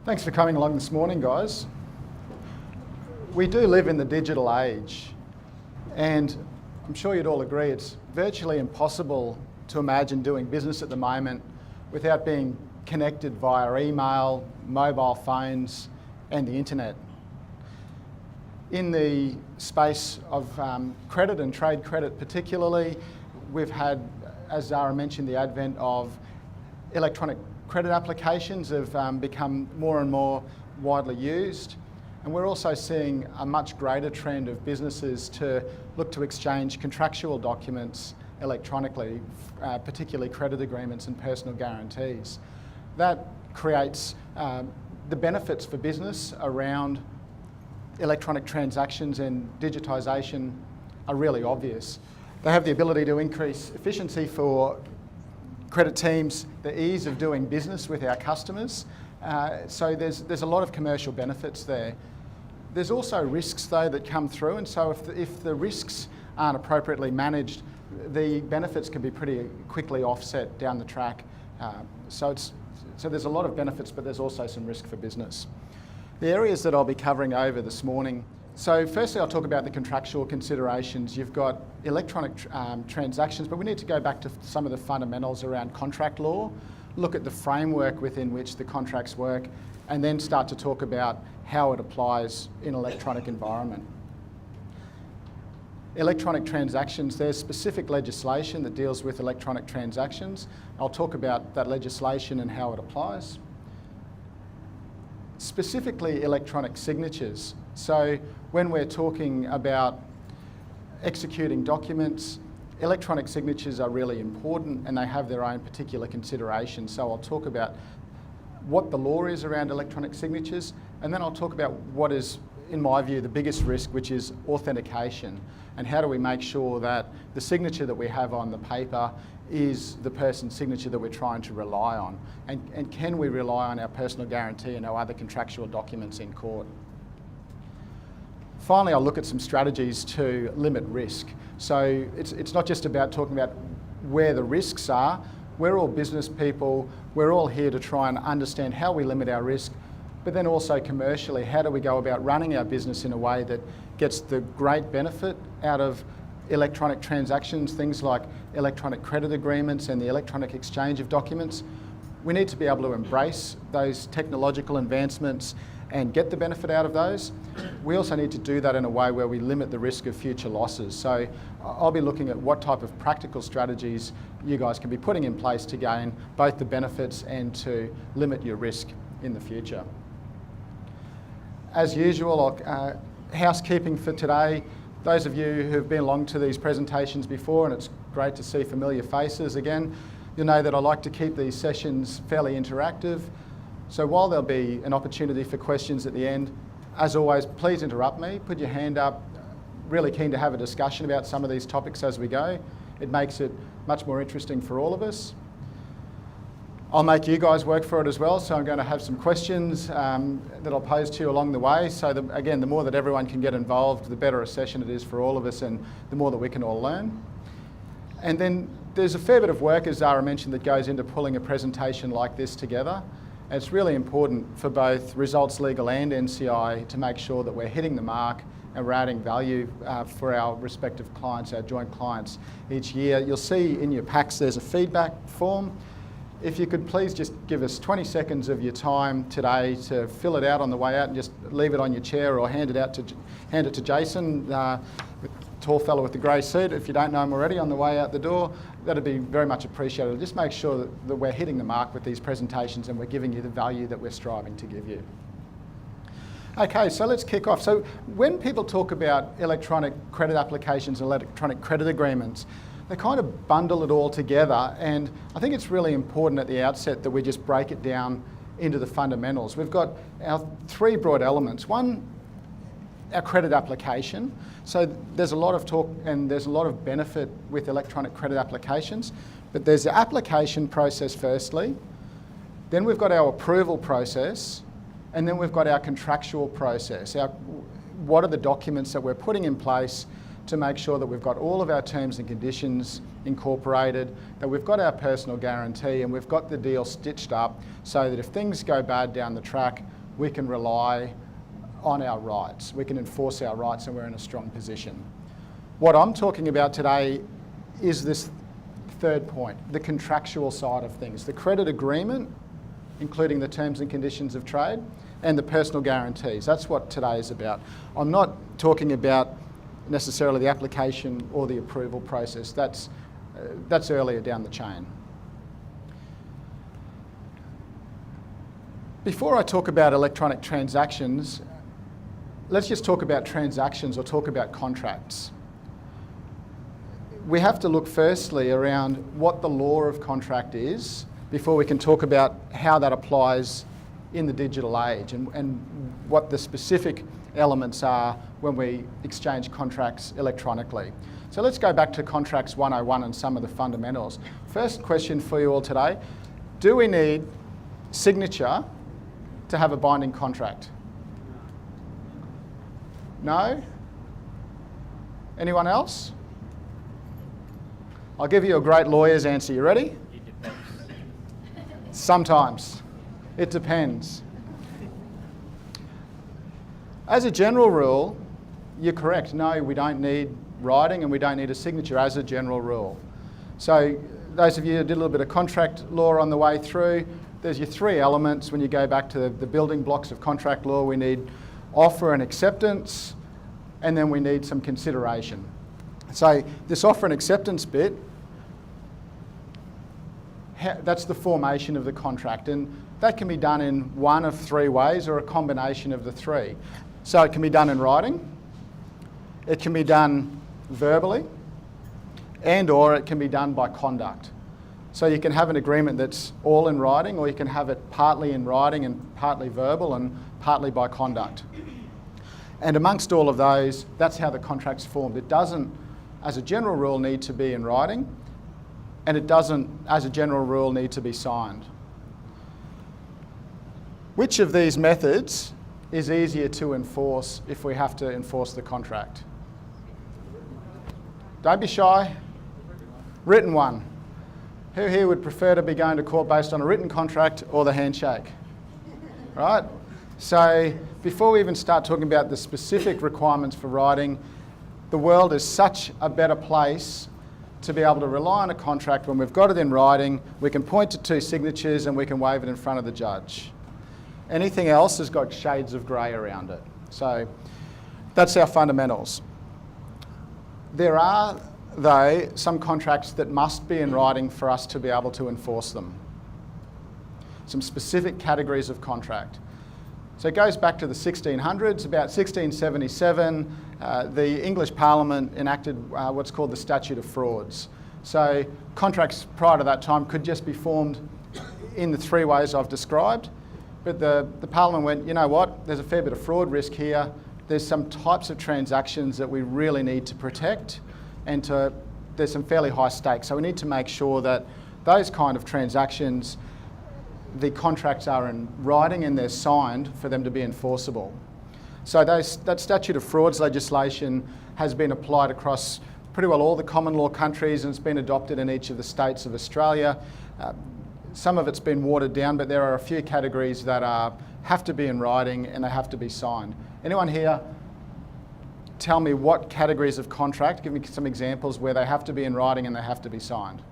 Thanks for coming along this morning, guys. We do live in the digital age, and I'm sure you'd all agree it's virtually impossible to imagine doing business at the moment without being connected via email, mobile phones, and the internet. In the space of credit and trade credit particularly, we've had, as Zara mentioned, the advent of electronic credit applications have become more and more widely used. And we're also seeing a much greater trend of businesses to look to exchange contractual documents electronically, particularly credit agreements and personal guarantees. That creates the benefits for business around electronic transactions, and digitisation are really obvious. They have the ability to increase efficiency for credit teams, the ease of doing business with our customers. So there's a lot of commercial benefits there. There's also risks though that come through, and so if the risks aren't appropriately managed, the benefits can be pretty quickly offset down the track. So there's a lot of benefits, but there's also some risk for business. The areas that I'll be covering over this morning. So firstly, I'll talk about the contractual considerations. You've got electronic transactions, but we need to go back to some of the fundamentals around contract law, look at the framework within which the contracts work, and then start to talk about how it applies in an electronic environment. Electronic transactions, there's specific legislation that deals with electronic transactions. I'll talk about that legislation and how it applies. Specifically electronic signatures. So when we're talking about executing documents, electronic signatures are really important and they have their own particular considerations. So I'll talk about what the law is around electronic signatures, and then I'll talk about what is, in my view, the biggest risk, which is authentication, and how do we make sure that the signature that we have on the paper is the person's signature that we're trying to rely on, and can we rely on our personal guarantee and our other contractual documents in court. Finally, I'll look at some strategies to limit risk. So it's not just about talking about where the risks are. We're all business people. We're all here to try and understand how we limit our risk, but then also commercially, how do we go about running our business in a way that gets the great benefit out of electronic transactions, things like electronic credit agreements and the electronic exchange of documents. We need to be able to embrace those technological advancements and get the benefit out of those. We also need to do that in a way where we limit the risk of future losses. So I'll be looking at what type of practical strategies you guys can be putting in place to gain both the benefits and to limit your risk in the future. As usual, housekeeping for today. Those of you who've been along to these presentations before, and it's great to see familiar faces again, you'll know that I like to keep these sessions fairly interactive. So while there'll be an opportunity for questions at the end, as always, please interrupt me, put your hand up. Really keen to have a discussion about some of these topics as we go. It makes it much more interesting for all of us. I'll make you guys work for it as well, so I'm going to have some questions that I'll pose to you along the way. So again, the more that everyone can get involved, the better a session it is for all of us, and the more that we can all learn. And then there's a fair bit of work, as Zara mentioned, that goes into pulling a presentation like this together. And it's really important for both Results Legal and NCI to make sure that we're hitting the mark and we're adding value for our respective clients, our joint clients each year. You'll see in your packs there's a feedback form. If you could please just give us 20 seconds of your time today to fill it out on the way out, and just leave it on your chair or hand it to Jason, the tall fellow with the grey suit, if you don't know him already, on the way out the door. That'd be very much appreciated. Just make sure that we're hitting the mark with these presentations and we're giving you the value that we're striving to give you. Okay, so let's kick off. So when people talk about electronic credit applications and electronic credit agreements, they kind of bundle it all together, and I think it's really important at the outset that we just break it down into the fundamentals. We've got our three broad elements. One, our credit application. So there's a lot of talk and there's a lot of benefit with electronic credit applications, but there's the application process firstly, then we've got our approval process, and then we've got our contractual process. What are the documents that we're putting in place to make sure that we've got all of our terms and conditions incorporated, that we've got our personal guarantee and we've got the deal stitched up so that if things go bad down the track, we can rely on our rights. We can enforce our rights and we're in a strong position. What I'm talking about today is this third point, the contractual side of things, the credit agreement, including the terms and conditions of trade, and the personal guarantees. That's what today is about. I'm not talking about necessarily the application or the approval process. That's earlier down the chain. Before I talk about electronic transactions, let's just talk about transactions or talk about contracts. We have to look firstly around what the law of contract is before we can talk about how that applies in the digital age and what the specific elements are when we exchange contracts electronically. So let's go back to Contracts 101 and some of the fundamentals. First question for you all today, do we need signature to have a binding contract? No? Anyone else? I'll give you a great lawyer's answer. You ready? It depends. Sometimes. It depends. As a general rule, you're correct. No, we don't need writing and we don't need a signature as a general rule. So those of you who did a little bit of contract law on the way through, there's your three elements. When you go back to the building blocks of contract law, we need offer and acceptance, and then we need some consideration. So this offer and acceptance bit, that's the formation of the contract, and that can be done in one of three ways or a combination of the three. So it can be done in writing, it can be done verbally, and or it can be done by conduct. So you can have an agreement that's all in writing, or you can have it partly in writing and partly verbal and partly by conduct. And amongst all of those, that's how the contract's formed. It doesn't, as a general rule, need to be in writing, and it doesn't, as a general rule, need to be signed. Which of these methods is easier to enforce if we have to enforce the contract? Don't be shy. Written one. Who here would prefer to be going to court based on a written contract or the handshake? Right? So before we even start talking about the specific requirements for writing, the world is such a better place to be able to rely on a contract when we've got it in writing, we can point to two signatures and we can wave it in front of the judge. Anything else has got shades of grey around it. So that's our fundamentals. There are, though, some contracts that must be in writing for us to be able to enforce them. Some specific categories of contract. So it goes back to the 1600s, about 1677, the English Parliament enacted what's called the Statute of Frauds. So contracts prior to that time could just be formed in the three ways I've described, but the Parliament went, you know what, there's a fair bit of fraud risk here, there's some types of transactions that we really need to protect, and there's some fairly high stakes, so we need to make sure that those kind of transactions, the contracts are in writing and they're signed for them to be enforceable. So that Statute of Frauds legislation has been applied across pretty well all the common law countries, and it's been adopted in each of the states of Australia. Some of it's been watered down, but there are a few categories that have to be in writing and they have to be signed. Anyone here tell me what categories of contract, give me some examples where they have to be in writing and they have to be signed?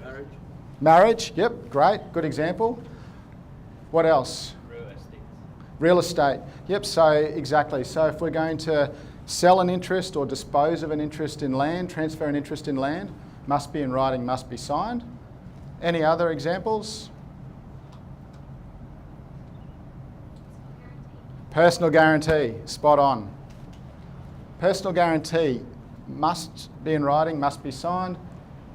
Marriage. Marriage, yep, great, good example. What else? Real estate. Real estate, yep, so exactly. So if we're going to sell an interest or dispose of an interest in land, transfer an interest in land, must be in writing, must be signed. Any other examples? Personal guarantee, spot on. Personal guarantee must be in writing, must be signed.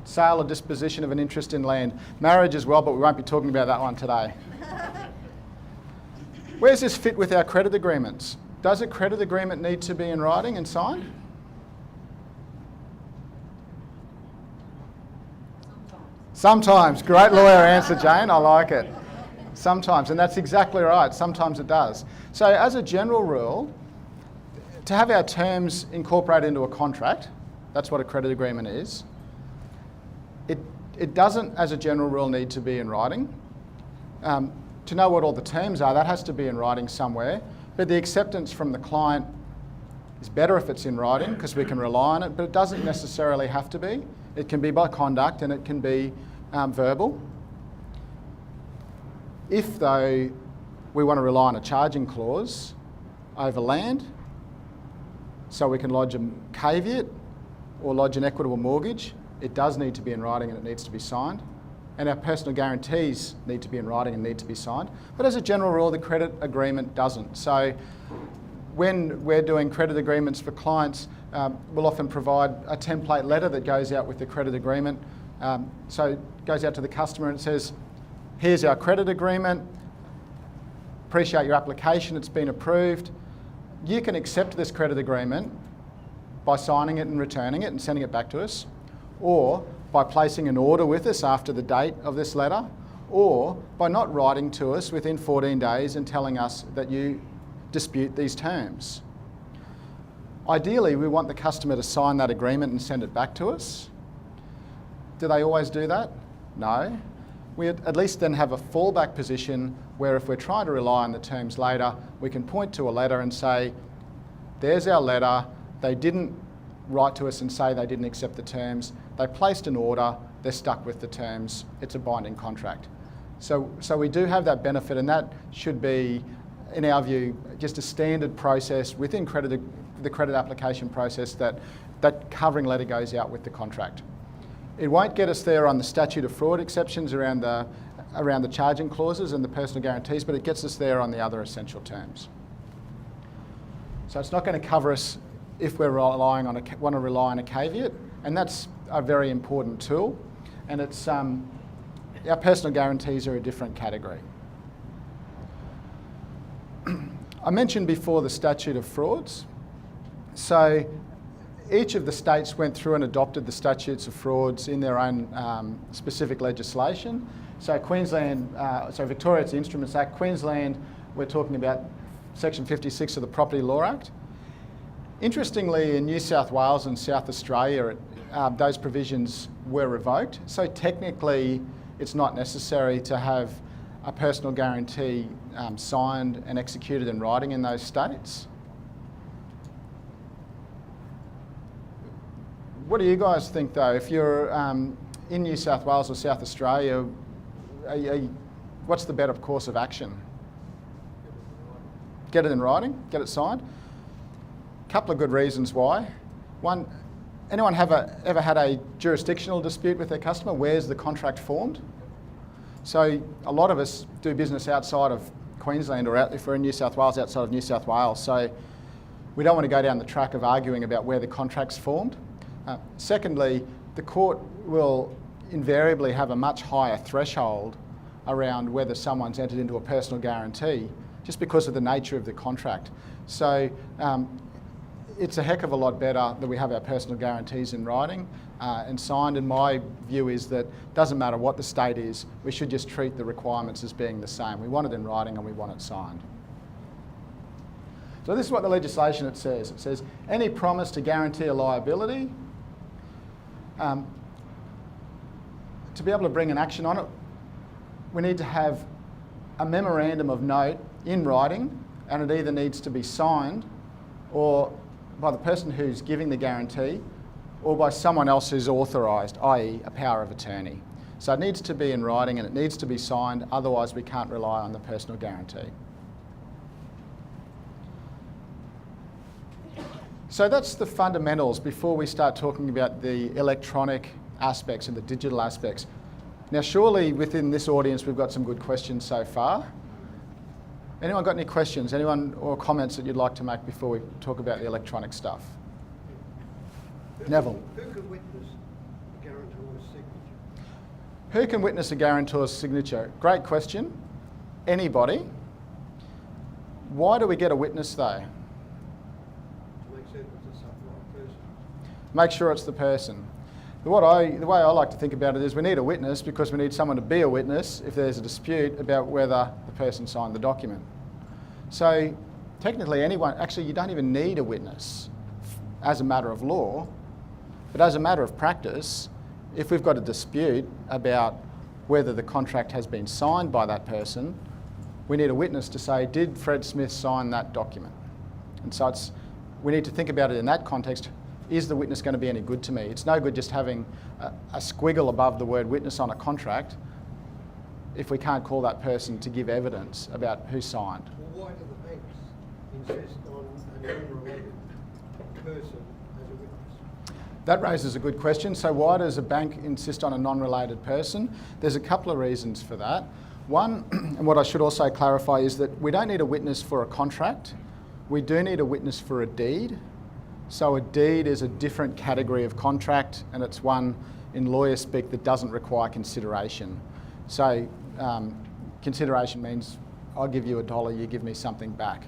Sale or disposition of an interest in land. Marriage as well, but we won't be talking about that one today. Where's this fit with our credit agreements? Does a credit agreement need to be in writing and signed? Sometimes. Great lawyer answer, Jane. I like it. Sometimes, and that's exactly right. Sometimes it does. So as a general rule, to have our terms incorporated into a contract, that's what a credit agreement is, it doesn't, as a general rule, need to be in writing. To know what all the terms are, that has to be in writing somewhere, but the acceptance from the client is better if it's in writing because we can rely on it, but it doesn't necessarily have to be. It can be by conduct and it can be verbal. If, though, we want to rely on a charging clause over land, so we can lodge a caveat or lodge an equitable mortgage, it does need to be in writing and it needs to be signed. And our personal guarantees need to be in writing and need to be signed. But as a general rule, the credit agreement doesn't. So when we're doing credit agreements for clients, we'll often provide a template letter that goes out with the credit agreement. So it goes out to the customer and it says, here's our credit agreement. Appreciate your application, it's been approved. You can accept this credit agreement by signing it and returning it and sending it back to us, or by placing an order with us after the date of this letter, or by not writing to us within 14 days and telling us that you dispute these terms. Ideally, we want the customer to sign that agreement and send it back to us. Do they always do that? No. We at least then have a fallback position where if we're trying to rely on the terms later, we can point to a letter and say, there's our letter, they didn't write to us and say they didn't accept the terms, they placed an order, they're stuck with the terms, it's a binding contract. So we do have that benefit, and that should be, in our view, just a standard process within the credit application process that covering letter goes out with the contract. It won't get us there on the statute of fraud exceptions around the charging clauses and the personal guarantees, but it gets us there on the other essential terms. So it's not going to cover us if we're want to rely on a caveat, and that's a very important tool. And it's our personal guarantees are a different category. I mentioned before the statute of frauds. So each of the states went through and adopted the statutes of frauds in their own specific legislation. So Victoria, it's the Instruments Act. Queensland, we're talking about Section 56 of the Property Law Act. Interestingly, in New South Wales and South Australia, those provisions were revoked. So technically, it's not necessary to have a personal guarantee signed and executed in writing in those states. What do you guys think, though? If you're in New South Wales or South Australia, what's the better course of action? Get it in writing, get it signed. Couple of good reasons why. One, anyone ever had a jurisdictional dispute with their customer? Where's the contract formed? So a lot of us do business outside of Queensland, or if we're in New South Wales, outside of New South Wales. So we don't want to go down the track of arguing about where the contract's formed. Secondly, the court will invariably have a much higher threshold around whether someone's entered into a personal guarantee, just because of the nature of the contract. So it's a heck of a lot better that we have our personal guarantees in writing and signed, and my view is that it doesn't matter what the state is, we should just treat the requirements as being the same. We want it in writing and we want it signed. So this is what the legislation it says. It says, any promise to guarantee a liability, to be able to bring an action on it, we need to have a memorandum of note in writing, and it either needs to be signed or by the person who's giving the guarantee or by someone else who's authorised, i.e. a power of attorney. So it needs to be in writing and it needs to be signed, otherwise we can't rely on the personal guarantee. So that's the fundamentals before we start talking about the electronic aspects and the digital aspects. Now surely within this audience we've got some good questions so far. Anyone got any questions? Anyone or comments that you'd like to make before we talk about the electronic stuff? Neville. Who can witness a guarantor's signature? Who can witness a guarantor's signature? Great question. Anybody. Why do we get a witness though? To make certain it's a right person. Make sure it's the person. The way I like to think about it is we need a witness because we need someone to be a witness if there's a dispute about whether the person signed the document. So technically anyone, actually you don't even need a witness as a matter of law, but as a matter of practice, if we've got a dispute about whether the contract has been signed by that person, we need a witness to say, did Fred Smith sign that document? And so we need to think about it in that context. Is the witness going to be any good to me? It's no good just having a squiggle above the word witness on a contract if we can't call that person to give evidence about who signed. Well, why do the banks insist on an unrelated person as a witness? That raises a good question. So why does a bank insist on a non-related person? There's a couple of reasons for that. One, and what I should also clarify, is that we don't need a witness for a contract. We do need a witness for a deed. So a deed is a different category of contract, and it's one in lawyer speak that doesn't require consideration. So consideration means I'll give you $1, you give me something back.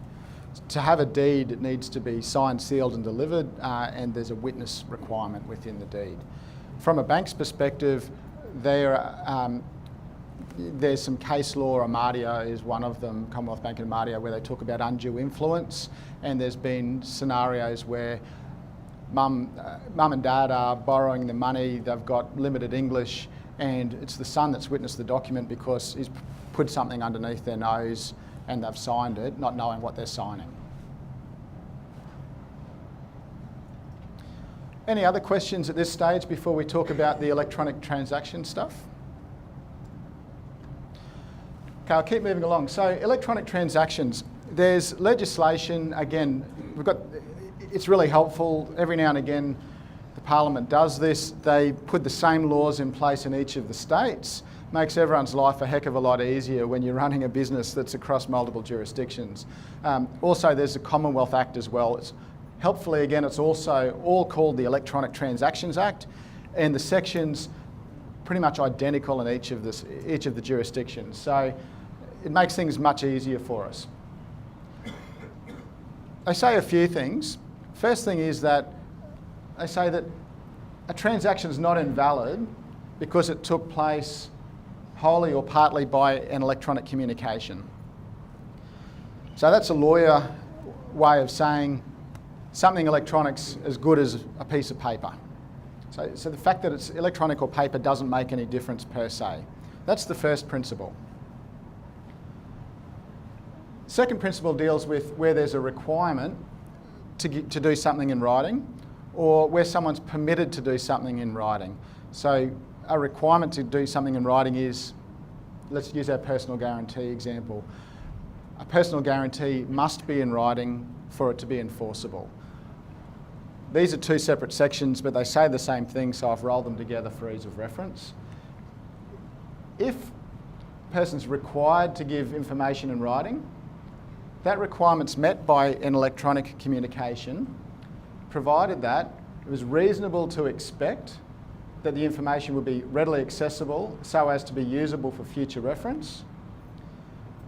To have a deed, it needs to be signed, sealed and delivered, and there's a witness requirement within the deed. From a bank's perspective, there's some case law. Amadia is one of them, Commonwealth Bank and Amadia, where they talk about undue influence, and there's been scenarios where mum and dad are borrowing the money, they've got limited English, and it's the son that's witnessed the document because he's put something underneath their nose and they've signed it, not knowing what they're signing. Any other questions at this stage before we talk about the electronic transaction stuff? Okay, I'll keep moving along. So electronic transactions, there's legislation, again, it's really helpful. Every now and again, the Parliament does this. They put the same laws in place in each of the states. Makes everyone's life a heck of a lot easier when you're running a business that's across multiple jurisdictions. Also, there's the Commonwealth Act as well. Helpfully, again, it's also all called the Electronic Transactions Act, and the sections pretty much identical in each of the jurisdictions. So it makes things much easier for us. They say a few things. First thing is that they say that a transaction is not invalid because it took place wholly or partly by an electronic communication. So that's a lawyer way of saying something electronic's as good as a piece of paper. So the fact that it's electronic or paper doesn't make any difference per se. That's the first principle. Second principle deals with where there's a requirement to do something in writing, or where someone's permitted to do something in writing. So a requirement to do something in writing is, let's use our personal guarantee example. A personal guarantee must be in writing for it to be enforceable. These are two separate sections, but they say the same thing, so I've rolled them together for ease of reference. If a person's required to give information in writing, that requirement's met by an electronic communication, provided that it was reasonable to expect that the information would be readily accessible so as to be usable for future reference,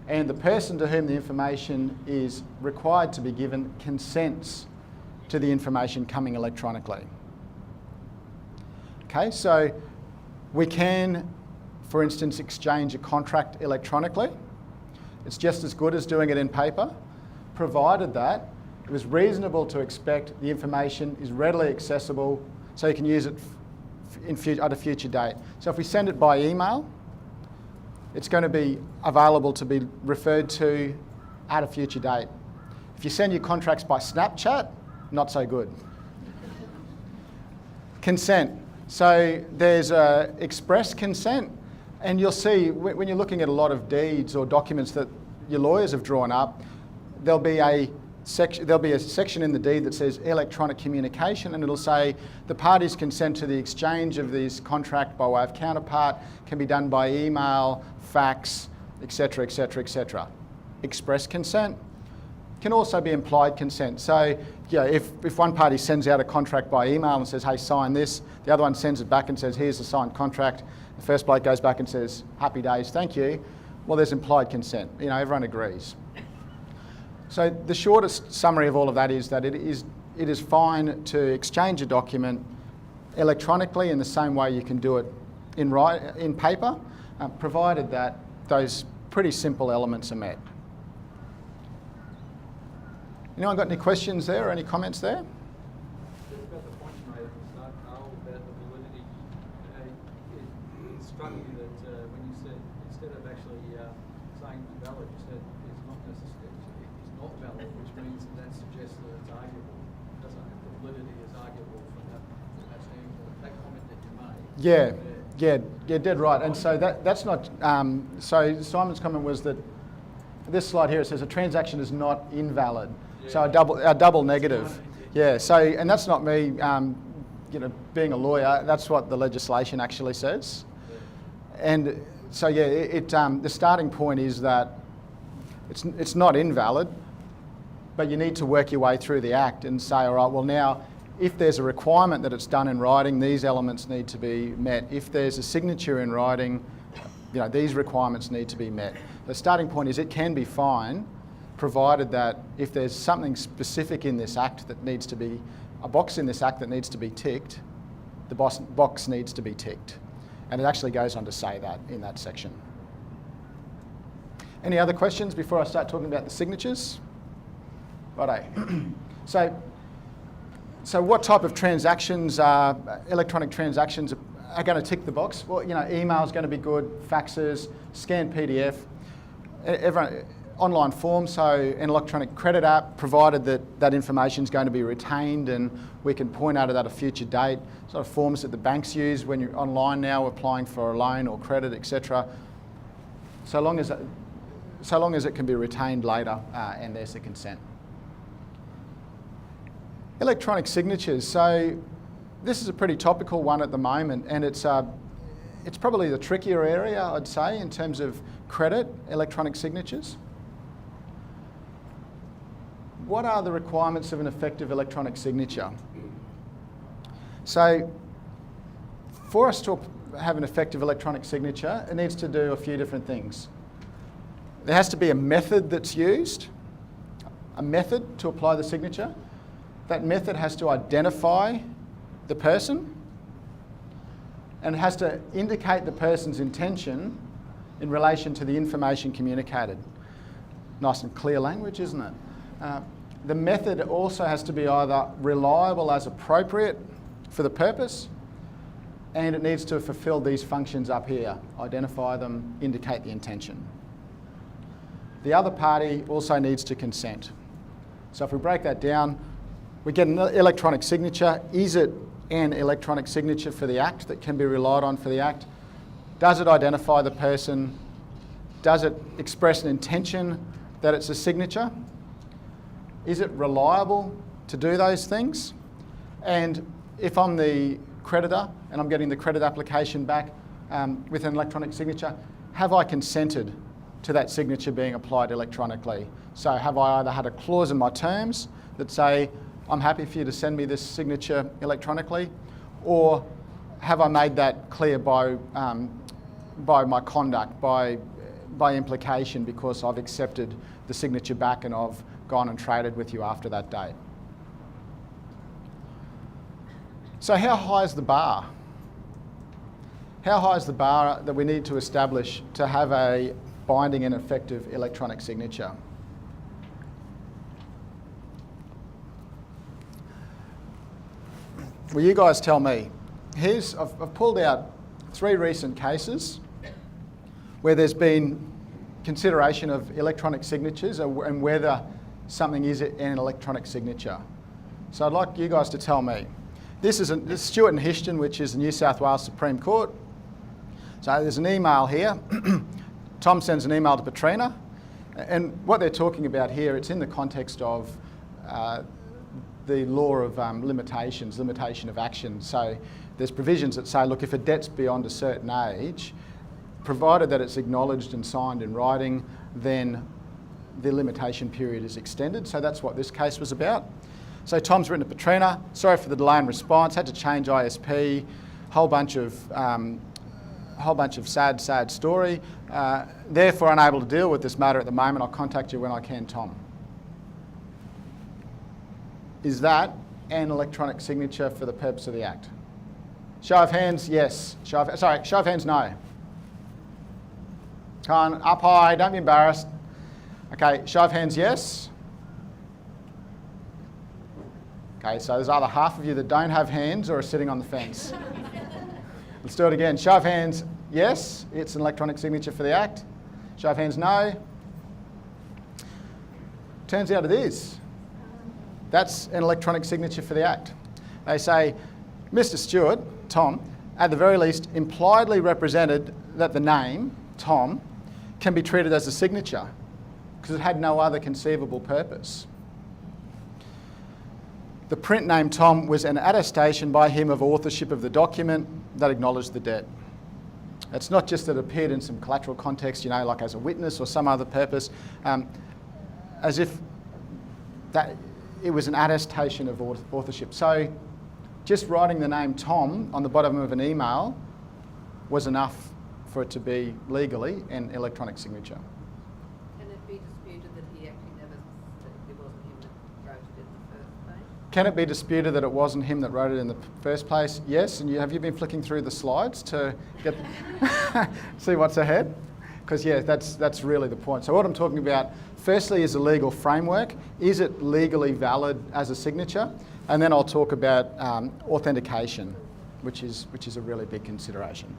and the person to whom the information is required to be given consents to the information coming electronically. Okay, so we can, for instance, exchange a contract electronically. It's just as good as doing it in paper, provided that it was reasonable to expect the information is readily accessible so you can use it at a future date. So if we send it by email, it's going to be available to be referred to at a future date. If you send your contracts by Snapchat, not so good. Consent. So there's express consent, and you'll see when you're looking at a lot of deeds or documents that your lawyers have drawn up, there'll be a section in the deed that says electronic communication, and it'll say the parties consent to the exchange of this contract by way of counterpart, can be done by email, fax, etc., etc., etc. Express consent can also be implied consent. So yeah, if one party sends out a contract by email and says, hey, sign this, the other one sends it back and says, here's the signed contract, the first bloke goes back and says, happy days, thank you. Well, there's implied consent. You know, everyone agrees. So the shortest summary of all of that is that it is fine to exchange a document electronically in the same way you can do it in paper, provided that those pretty simple elements are met. Anyone got any questions there or any comments there? Just about the point you made at the start, Karl, about the validity. It struck me that when you said, instead of actually saying it's valid, you said it's not necessary, it's not valid, which means that suggests that it's arguable. Doesn't it? The validity is arguable from that standpoint. That comment that you made. Yeah, dead right. And so that's not, so Simon's comment was that this slide here, it says a transaction is not invalid. Yeah. So a double negative. Yeah, so, and that's not me, being a lawyer, that's what the legislation actually says. Yeah. And so yeah, the starting point is that it's not invalid, but you need to work your way through the Act and say, all right, well now, if there's a requirement that it's done in writing, these elements need to be met. If there's a signature in writing, these requirements need to be met. The starting point is it can be fine, provided that if there's something specific in this Act that needs to be, a box in this Act that needs to be ticked, the box needs to be ticked. And it actually goes on to say that in that section. Any other questions before I start talking about the signatures? Righto. So what type of transactions, electronic transactions, are going to tick the box? Well, email is going to be good, faxes, scanned PDF, online forms, so an electronic credit app, provided that information is going to be retained and we can point out at a future date, sort of forms that the banks use when you're online now applying for a loan or credit, etc. So long as it can be retained later and there's the consent. Electronic signatures. So this is a pretty topical one at the moment, and it's probably the trickier area, I'd say, in terms of credit, electronic signatures. What are the requirements of an effective electronic signature? So for us to have an effective electronic signature, it needs to do a few different things. There has to be a method that's used, a method to apply the signature. That method has to identify the person, and it has to indicate the person's intention in relation to the information communicated. Nice and clear language, isn't it? The method also has to be either reliable as appropriate for the purpose, and it needs to fulfill these functions up here: identify them, indicate the intention. The other party also needs to consent. So if we break that down, we get an electronic signature. Is it an electronic signature for the Act that can be relied on for the Act? Does it identify the person? Does it express an intention that it's a signature? Is it reliable to do those things? And if I'm the creditor and I'm getting the credit application back with an electronic signature, have I consented to that signature being applied electronically? So have I either had a clause in my terms that say, I'm happy for you to send me this signature electronically, or have I made that clear by my conduct, by implication, because I've accepted the signature back and I've gone and traded with you after that date? So how high is the bar? How high is the bar that we need to establish to have a binding and effective electronic signature? Well, you guys tell me. I've pulled out 3 recent cases where there's been consideration of electronic signatures and whether something is an electronic signature. So I'd like you guys to tell me. This is Stewart and Hishton, which is the New South Wales Supreme Court. So there's an email here. Tom sends an email to Petrina, and what they're talking about here, it's in the context of the law of limitation of action. So there's provisions that say, look, if a debt's beyond a certain age, provided that it's acknowledged and signed in writing, then the limitation period is extended. So that's what this case was about. So Tom's written to Petrina, sorry for the delay in response, had to change ISP, whole bunch of sad story. Therefore unable to deal with this matter at the moment. I'll contact you when I can, Tom. Is that an electronic signature for the purpose of the Act? Show of hands, yes. Show of hands, no. Come on, up high, don't be embarrassed. Okay, show of hands, yes. Okay, so there's either half of you that don't have hands or are sitting on the fence. Let's do it again. Show of hands, yes, it's an electronic signature for the Act. Show of hands, no. Turns out it is. That's an electronic signature for the Act. They say, Mr. Stewart, Tom, at the very least, impliedly represented that the name, Tom, can be treated as a signature because it had no other conceivable purpose. The print name Tom was an attestation by him of authorship of the document that acknowledged the debt. It's not just that it appeared in some collateral context, you know, like as a witness or some other purpose, as if that it was an attestation of authorship. So just writing the name Tom on the bottom of an email was enough for it to be legally an electronic signature. Can it be disputed that he actually never, that it wasn't him that wrote it in the first place? Can it be disputed that it wasn't him that wrote it in the first place? Yes, and have you been flicking through the slides to get see what's ahead? Because yeah, that's really the point. So what I'm talking about, firstly, is a legal framework. Is it legally valid as a signature? And then I'll talk about authentication, which is a really big consideration.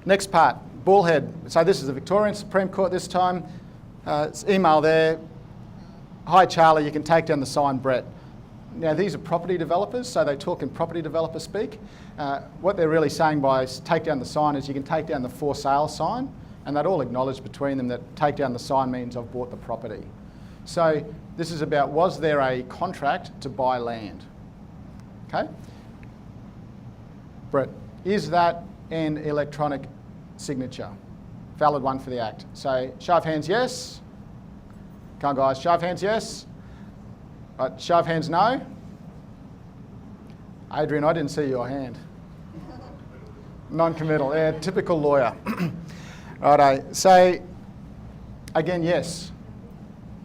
Next part, bullhead. So this is the Victorian Supreme Court this time. It's email there. Hi Charlie, you can take down the sign, Brett. Now these are property developers, so they talk in property developer speak. What they're really saying by take down the sign is you can take down the for sale sign, and they'd all acknowledge between them that take down the sign means I've bought the property. So this is about, was there a contract to buy land? Okay? Brett, is that an electronic signature? Valid one for the Act. So show of hands, yes. Come on guys, show of hands, yes. Right, show of hands, no. Adrian, I didn't see your hand. Non-committal, yeah, typical lawyer. Righto, so again, yes.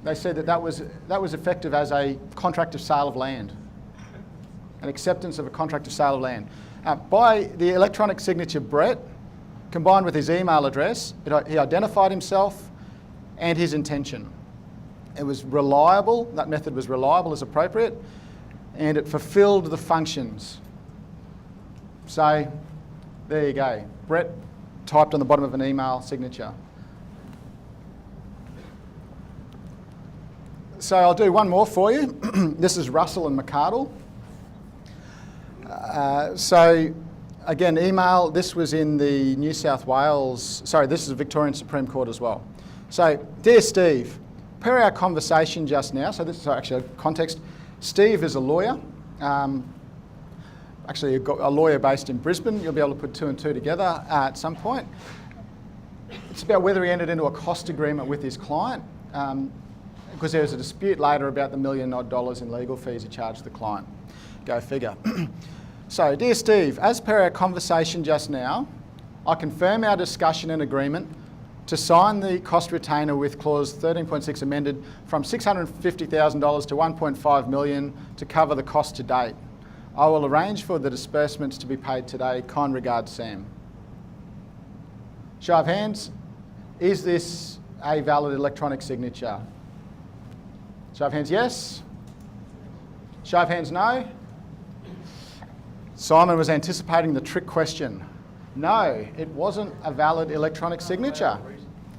They said that was effective as a contract of sale of land, an acceptance of a contract of sale of land. By the electronic signature Brett, combined with his email address, he identified himself and his intention. It was reliable, that method was reliable as appropriate, and it fulfilled the functions. So there you go. Brett typed on the bottom of an email signature. So I'll do one more for you. This is Russell and McArdle. So again, email, this was in the New South Wales, sorry, this is the Victorian Supreme Court as well. So, dear Steve, per our conversation just now, so this is actually a context, Steve is a lawyer, actually a lawyer based in Brisbane. You'll be able to put two and two together at some point. It's about whether he entered into a cost agreement with his client, because there was a dispute later about the $1 million odd in legal fees he charged the client. Go figure. So, dear Steve, as per our conversation just now, I confirm our discussion and agreement to sign the cost retainer with clause 13.6 amended from $650,000 to $1.5 million to cover the cost to date. I will arrange for the disbursements to be paid today. Kind regards, Sam. Show of hands. Is this a valid electronic signature? Show of hands, yes. Show of hands, no. Simon was anticipating the trick question. No, it wasn't a valid electronic signature.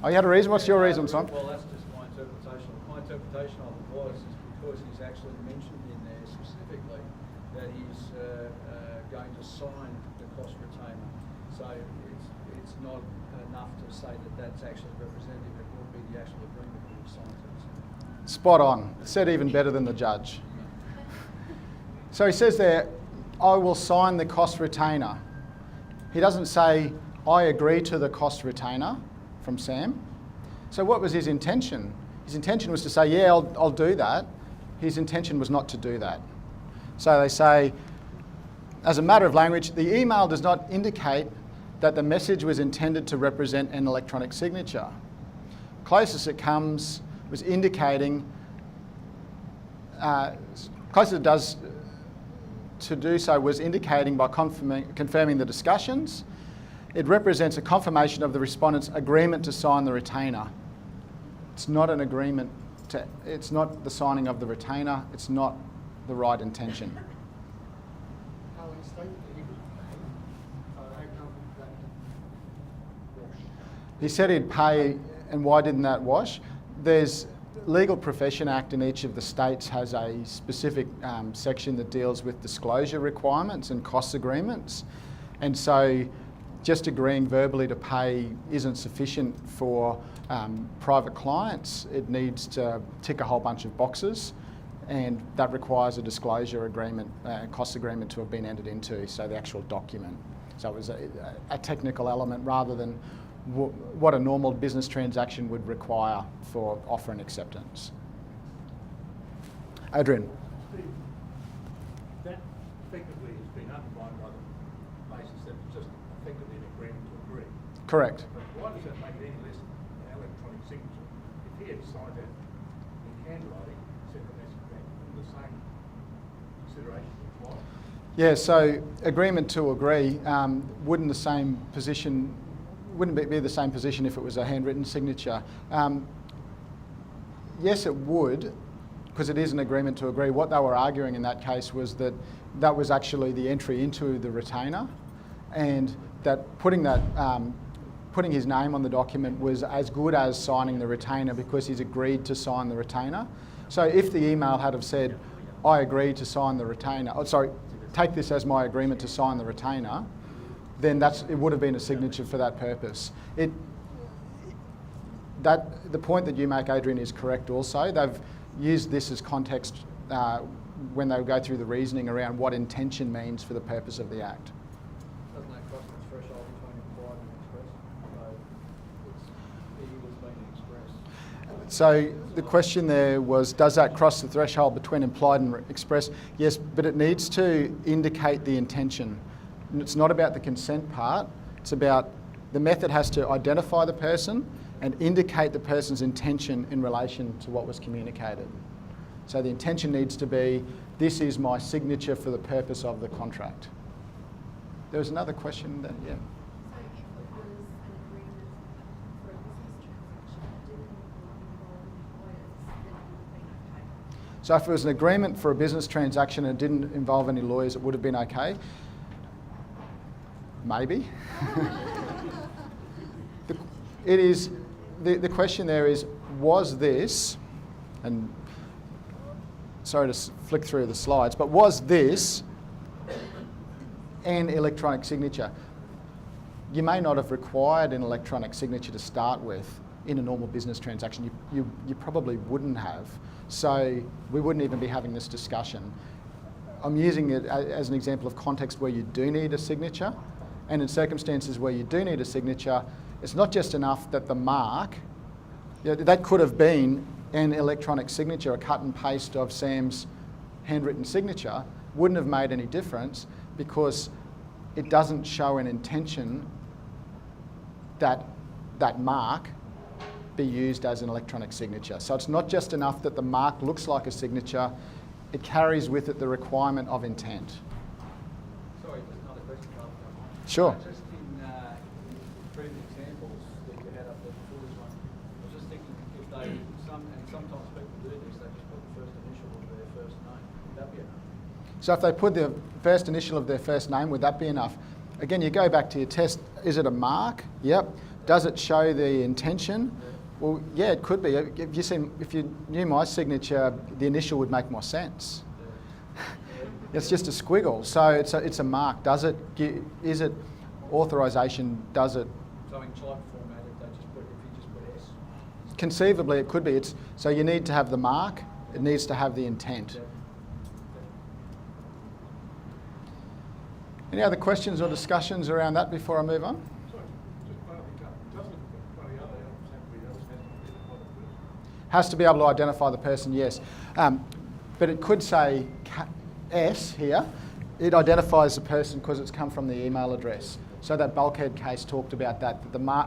Oh, you had a reason? What's your reason, Simon? Well, that's just my interpretation. My interpretation of it was because he's actually mentioned in there specifically that he's going to sign the cost retainer. So it's not enough to say that that's actually representative. It will be the actual agreement that he signs it. Spot on. Said even better than the judge. So he says there, I will sign the cost retainer. He doesn't say, I agree to the cost retainer from Sam. So what was his intention? His intention was to say, yeah, I'll do that. His intention was not to do that. So they say, as a matter of language, the email does not indicate that the message was intended to represent an electronic signature. Closest it comes was indicating, closest it does to do so was indicating by confirming the discussions. It represents a confirmation of the respondent's agreement to sign the retainer. It's not an agreement it's not the signing of the retainer, it's not the right intention. Karl stated that he was paying, so how come that wash? He said he'd pay, and why didn't that wash? There's Legal Profession Act in each of the states has a specific section that deals with disclosure requirements and cost agreements. And so just agreeing verbally to pay isn't sufficient for private clients. It needs to tick a whole bunch of boxes, and that requires a disclosure agreement, cost agreement to have been entered into, so the actual document. So it was a technical element rather than what a normal business transaction would require for offer and acceptance. Adrian. Steve, that effectively has been undermined by the basis that it's just effectively an agreement to agree. Correct. But why does that make it any less an electronic signature? If he had signed that in handwriting, sent the message back, wouldn't the same consideration apply? Yeah, so agreement to agree wouldn't be the same position if it was a handwritten signature. Yes, it would, because it is an agreement to agree. What they were arguing in that case was that that was actually the entry into the retainer, and that putting his name on the document was as good as signing the retainer because he's agreed to sign the retainer. So if the email had have said, I agree to sign the retainer, take this as my agreement to sign the retainer, then it would have been a signature for that purpose. The point that you make, Adrian, is correct also. They've used this as context when they go through the reasoning around what intention means for the purpose of the Act. Doesn't that cross the threshold between implied and express? So he was being expressed. So the question there was, does that cross the threshold between implied and express? Yes, but it needs to indicate the intention. And it's not about the consent part, it's about the method has to identify the person and indicate the person's intention in relation to what was communicated. So the intention needs to be, this is my signature for the purpose of the contract. There was another question that, yeah. So if it was an agreement for a business transaction that didn't involve employers, then it would have been okay? So if it was an agreement for a business transaction and it didn't involve any lawyers, it would have been okay? Maybe. The question there is, was this, and sorry to flick through the slides, but was this an electronic signature? You may not have required an electronic signature to start with in a normal business transaction. You probably wouldn't have. So we wouldn't even be having this discussion. I'm using it as an example of context where you do need a signature, and in circumstances where you do need a signature, it's not just enough that the mark, that could have been an electronic signature, a cut and paste of Sam's handwritten signature, wouldn't have made any difference because it doesn't show an intention that that mark be used as an electronic signature. So it's not just enough that the mark looks like a signature, it carries with it the requirement of intent. Sorry, just another question, Carl. Sure. Just in previous examples that you had up there before this one, I was just thinking if they, and sometimes people do this, they just put the first initial of their first name. Would that be enough? So if they put the first initial of their first name, would that be enough? Again, you go back to your test, is it a mark? Yep. Does it show the intention? Well, yeah, it could be. If you knew my signature, the initial would make more sense. It's just a squiggle, so it's a mark. Is it authorisation? Does it? So in type format, if you just put S. Conceivably, it could be. So you need to have the mark. It needs to have the intent. Yeah. Any other questions or discussions around that before I move on? Sorry, just clarify, doesn't one of the other elements have to be else has to identify the person? Has to be able to identify the person, yes. But it could say S here. It identifies the person because it's come from the email address. So that bulkhead case talked about that.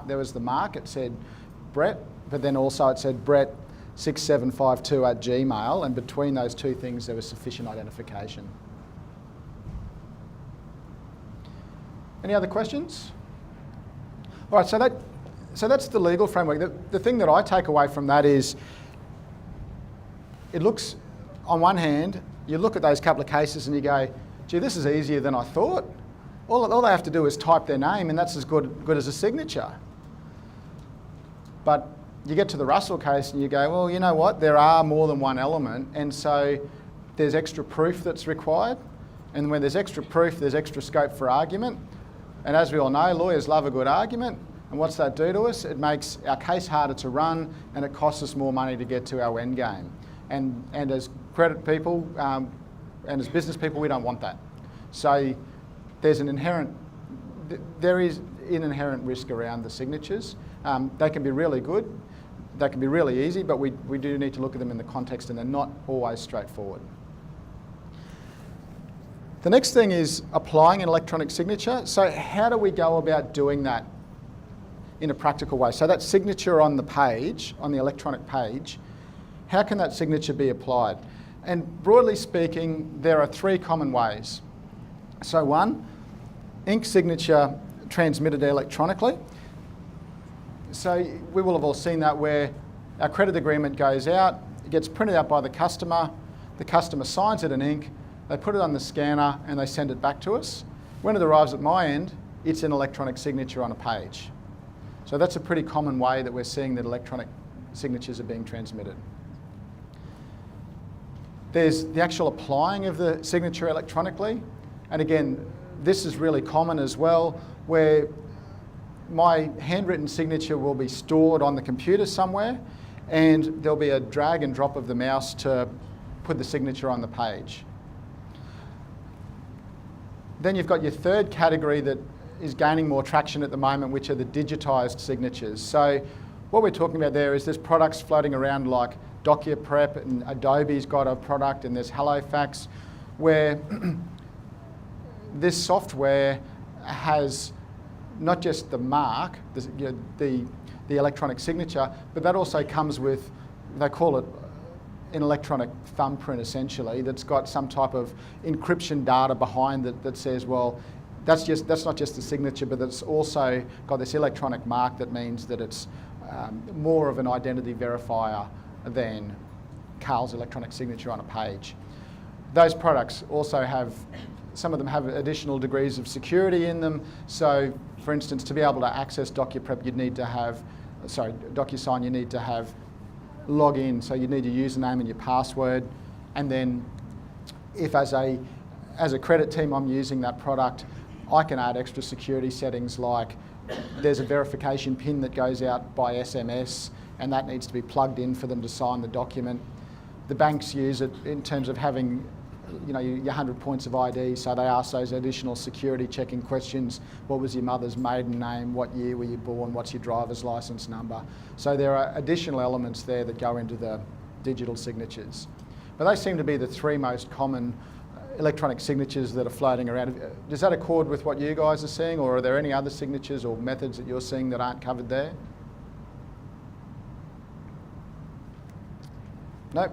There was the mark, it said Brett, but then also it said Brett6752@gmail, and between those two things there was sufficient identification. Any other questions? All right, so that's the legal framework. The thing that I take away from that is it looks, on one hand, you look at those couple of cases and you go, gee, this is easier than I thought. All they have to do is type their name and that's as good as a signature. But you get to the Russell case and you go, well, you know what, there are more than one element, and so there's extra proof that's required. And when there's extra proof, there's extra scope for argument. And as we all know, lawyers love a good argument. And what's that do to us? It makes our case harder to run and it costs us more money to get to our end game. And as credit people and as business people, we don't want that. So there is an inherent risk around the signatures. They can be really good, they can be really easy, but we do need to look at them in the context, and they're not always straightforward. The next thing is applying an electronic signature. So how do we go about doing that in a practical way? So that signature on the page, on the electronic page, how can that signature be applied? And broadly speaking, there are three common ways. So one, ink signature transmitted electronically. So we will have all seen that, where our credit agreement goes out, it gets printed out by the customer signs it in ink, they put it on the scanner and they send it back to us. When it arrives at my end, it's an electronic signature on a page. So that's a pretty common way that we're seeing that electronic signatures are being transmitted. There's the actual applying of the signature electronically. And again, this is really common as well, where my handwritten signature will be stored on the computer somewhere, and there'll be a drag and drop of the mouse to put the signature on the page. Then you've got your third category that is gaining more traction at the moment, which are the digitised signatures. So what we're talking about there is there's products floating around like DocuPrep, and Adobe's got a product, and there's HelloFax, where this software has not just the mark, the electronic signature, but that also comes with, they call it an electronic thumbprint essentially, that's got some type of encryption data behind it that says, well, that's not just the signature, but it's also got this electronic mark that means that it's more of an identity verifier than Karl's electronic signature on a page. Those products also have, some of them have additional degrees of security in them. So for instance, to be able to access DocuPrep, you'd need to have, DocuSign, you need to have login, so you need your username and your password. And then if as a credit team I'm using that product, I can add extra security settings, like there's a verification pin that goes out by SMS, and that needs to be plugged in for them to sign the document. The banks use it in terms of having, your 100 points of ID, so they ask those additional security checking questions. What was your mother's maiden name? What year were you born? What's your driver's license number? So there are additional elements there that go into the digital signatures. But they seem to be the three most common electronic signatures that are floating around. Does that accord with what you guys are seeing, or are there any other signatures or methods that you're seeing that aren't covered there? Nope.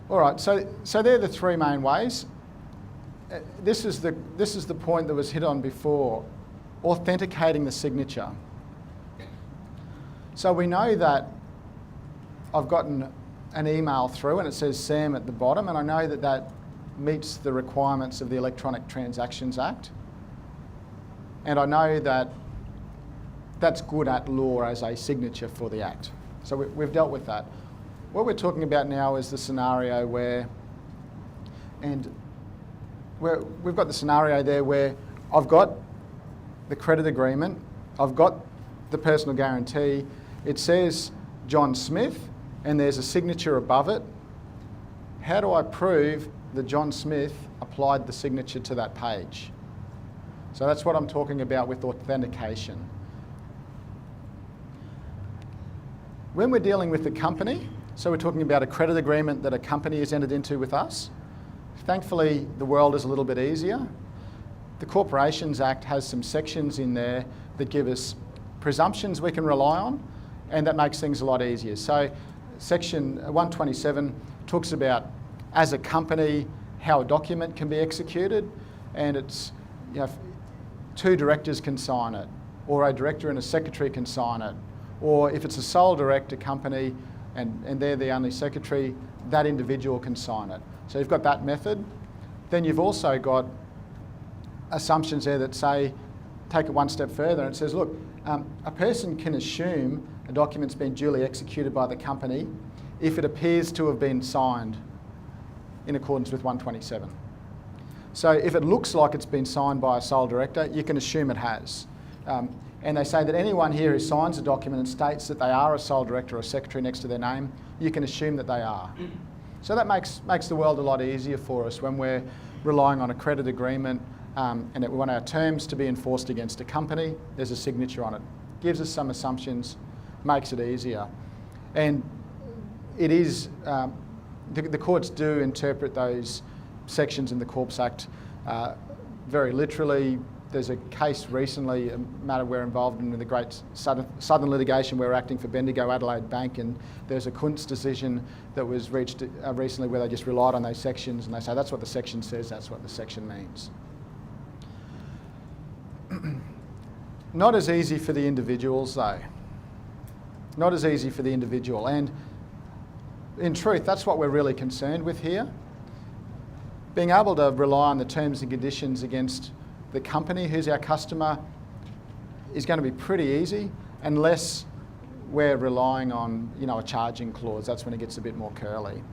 All right, so they're the three main ways. This is the point that was hit on before, authenticating the signature. So we know that I've gotten an email through and it says Sam at the bottom, and I know that that meets the requirements of the Electronic Transactions Act. And I know that that's good at law as a signature for the Act. So we've dealt with that. What we're talking about now is the scenario where, we've got the scenario there where I've got the credit agreement, I've got the personal guarantee, it says John Smith, and there's a signature above it. How do I prove that John Smith applied the signature to that page? So that's what I'm talking about with authentication. When we're dealing with the company, so we're talking about a credit agreement that a company has entered into with us. Thankfully, the world is a little bit easier. The Corporations Act has some sections in there that give us presumptions we can rely on, and that makes things a lot easier. So Section 127 talks about, as a company, how a document can be executed, and it's, two directors can sign it, or a director and a secretary can sign it, or if it's a sole director company, and they're the only secretary, that individual can sign it. So you've got that method. Then you've also got assumptions there that say, take it one step further, and it says, look, a person can assume a document's been duly executed by the company if it appears to have been signed in accordance with 127. So if it looks like it's been signed by a sole director, you can assume it has. And they say that anyone here who signs a document and states that they are a sole director or secretary next to their name, you can assume that they are. So that makes the world a lot easier for us when we're relying on a credit agreement and that we want our terms to be enforced against a company. There's a signature on it. Gives us some assumptions, makes it easier. And it is, the courts do interpret those sections in the Corps Act very literally. There's a case recently, a matter we're involved in the great southern litigation. We're acting for Bendigo Adelaide Bank, and there's a Kuntz decision that was reached recently where they just relied on those sections, and they say that's what the section says, that's what the section means. Not as easy for the individuals though. Not as easy for the individual, and in truth, that's what we're really concerned with here. Being able to rely on the terms and conditions against the company who's our customer is going to be pretty easy unless we're relying on, a charging clause. That's when it gets a bit more curly.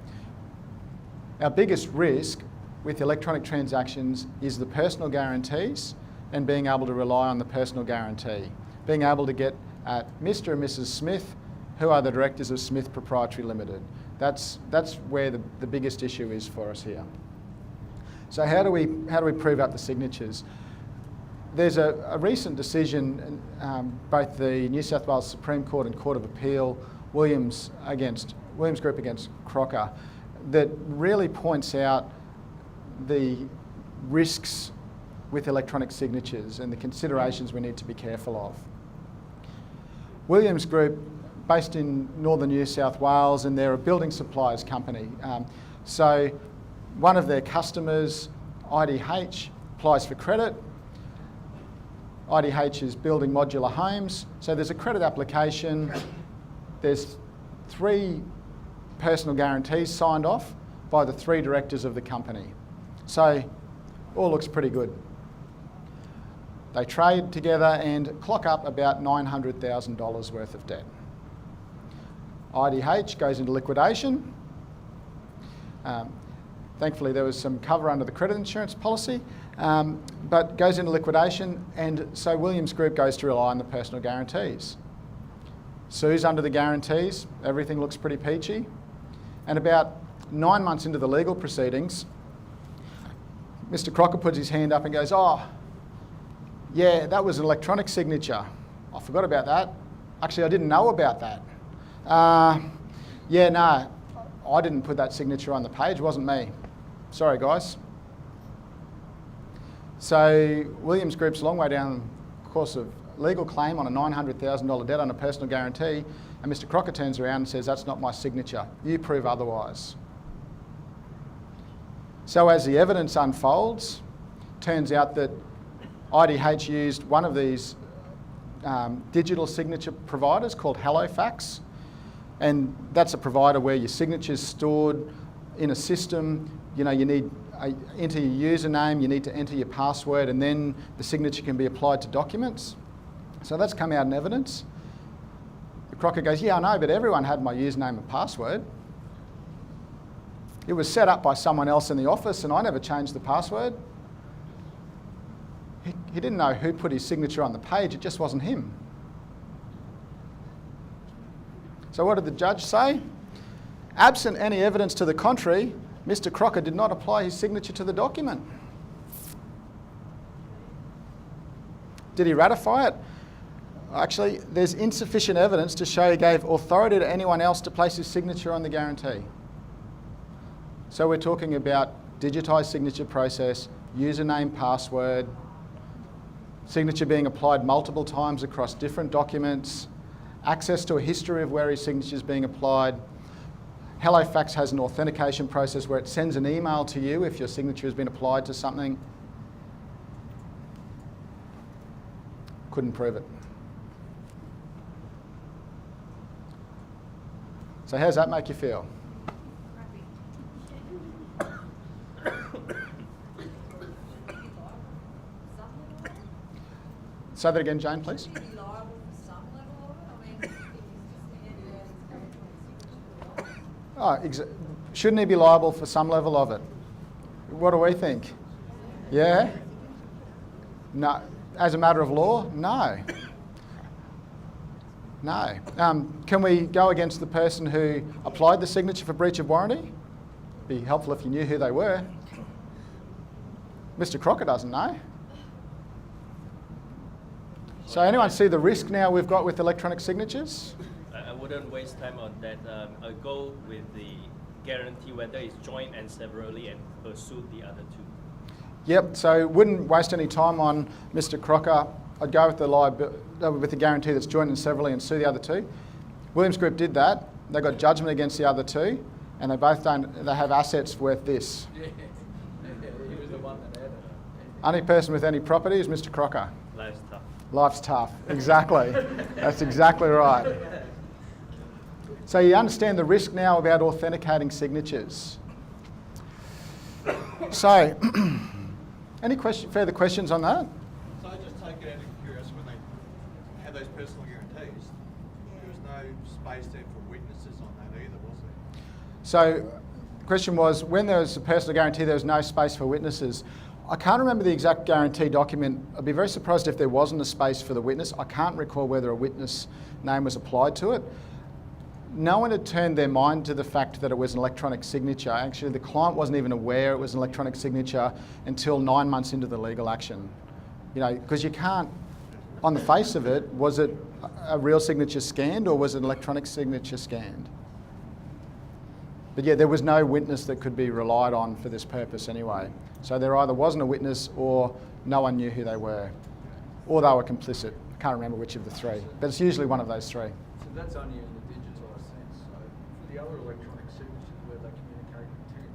Our biggest risk with electronic transactions is the personal guarantees and being able to rely on the personal guarantee. Being able to get at Mr. and Mrs. Smith, who are the directors of Smith Proprietary Limited. That's where the biggest issue is for us here. So how do we prove up the signatures? There's a recent decision, both the New South Wales Supreme Court and Court of Appeal, Williams Group against Crocker, that really points out the risks with electronic signatures and the considerations we need to be careful of. Williams Group, based in northern New South Wales, and they're a building suppliers company. So one of their customers, IDH, applies for credit. IDH is building modular homes. So there's a credit application. There's 3 personal guarantees signed off by the 3 directors of the company. So all looks pretty good. They trade together and clock up about $900,000 worth of debt. IDH goes into liquidation. Thankfully, there was some cover under the credit insurance policy, but goes into liquidation, and so Williams Group goes to rely on the personal guarantees. Sues under the guarantees, everything looks pretty peachy, and about 9 months into the legal proceedings, Mr. Crocker puts his hand up and goes, "Oh, yeah, that was an electronic signature. I forgot about that. Actually, I didn't know about that. Yeah, no, I didn't put that signature on the page, it wasn't me. Sorry, guys." So Williams Group's a long way down the course of legal claim on a $900,000 debt on a personal guarantee, and Mr. Crocker turns around and says, "That's not my signature. You prove otherwise." So as the evidence unfolds, turns out that IDH used one of these digital signature providers called Halifax, and that's a provider where your signature's stored in a system. You need enter your username, you need to enter your password, and then the signature can be applied to documents. So that's come out in evidence. The Crocker goes, "Yeah, I know, but everyone had my username and password. It was set up by someone else in the office and I never changed the password." He didn't know who put his signature on the page, it just wasn't him. So what did the judge say? Absent any evidence to the contrary, Mr. Crocker did not apply his signature to the document. Did he ratify it? Actually, there's insufficient evidence to show he gave authority to anyone else to place his signature on the guarantee. So we're talking about digitised signature process, username, password, signature being applied multiple times across different documents, access to a history of where his signature is being applied. Halifax has an authentication process where it sends an email to you if your signature has been applied to something. Couldn't prove it. So how's that make you feel? Say that again, Jane, please. Should he be liable for some level of it? I mean, if he's just Shouldn't he be liable for some level of it? What do we think? Yeah? No. As a matter of law? No. No. Can we go against the person who applied the signature for breach of warranty? Be helpful if you knew who they were. Mr. Crocker doesn't know. So anyone see the risk now we've got with electronic signatures? I wouldn't waste time on that. I'll go with the guarantee whether it's joint and severally and pursue the other two. Yep, so wouldn't waste any time on Mr. Crocker. I'd go with the guarantee that's joint and severally and sue the other two. Williams Group did that. They got judgment against the other two, and they have assets worth this. Yeah, he was the one that had it. Only person with any property is Mr. Crocker. Life's tough. Life's tough, exactly. That's exactly right. So you understand the risk now about authenticating signatures. So, any further questions on that? So I just take it out of curiosity, when they had those personal guarantees, there was no space there for witnesses on that either, was there? So the question was, when there was a personal guarantee, there was no space for witnesses. I can't remember the exact guarantee document. I'd be very surprised if there wasn't a space for the witness. I can't recall whether a witness name was applied to it. No one had turned their mind to the fact that it was an electronic signature. Actually, the client wasn't even aware it was an electronic signature until 9 months into the legal action. You know, because you can't, on the face of it, was it a real signature scanned or was it an electronic signature scanned? But yeah, there was no witness that could be relied on for this purpose anyway. So there either wasn't a witness or no one knew who they were, or they were complicit. I can't remember which of the three, but it's usually one of those three. So that's only in the digitised sense. So for the other electronic signatures where they communicate intent